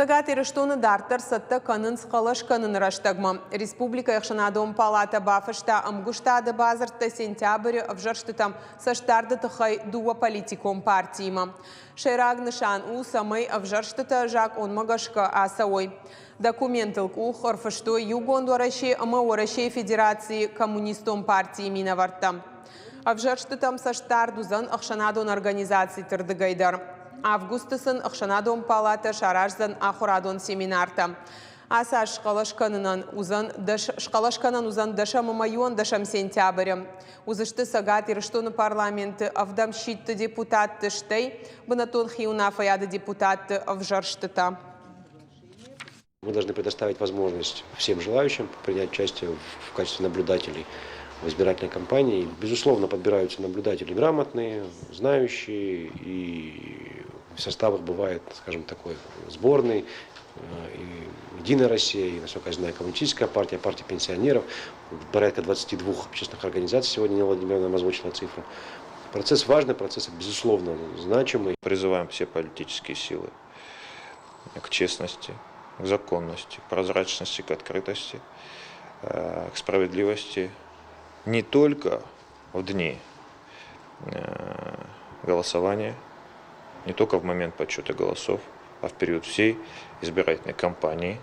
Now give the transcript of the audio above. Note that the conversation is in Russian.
Сагат ириштуны дартар сатта канын скалаш канын раштагма. Республика Яхшанадом палата бафышта амгуштады базарта сентябрь вжарштытам саштарды тахай дуа политиком партийма. Шейраг нышан у самый вжарштыта жак он магашка асауй. Документылк у хорфышто югондуараши амаораши федерации коммунистом партии минаварта. Вжарштытам саштардузан Яхшанадон организации тырдыгайдар. Августысын Яхшанадон палата шаражзан ахурадон семинарта. Аса шкалашканан узан дашам майон дашам сентябрь. Узышты сагат ириштуны парламенты авдамщитты депутатты штей, бынатон хиуна фаяды депутатты авжарштыта. Мы должны предоставить возможность всем желающим принять участие в качестве наблюдателей в избирательной кампании. Безусловно, подбираются наблюдатели грамотные, знающие, и в составах бывает, скажем, такой сборный, и Единая Россия, и, насколько я знаю, Коммунистическая партия, партия пенсионеров, порядка 22 общественных организаций, сегодня Нина Владимировна нам озвучила цифру. Процесс важный, процесс, безусловно, значимый. Призываем все политические силы к честности, к законности, к прозрачности, к открытости, к справедливости не только в дни голосования, не только в момент подсчета голосов, а в период всей избирательной кампании.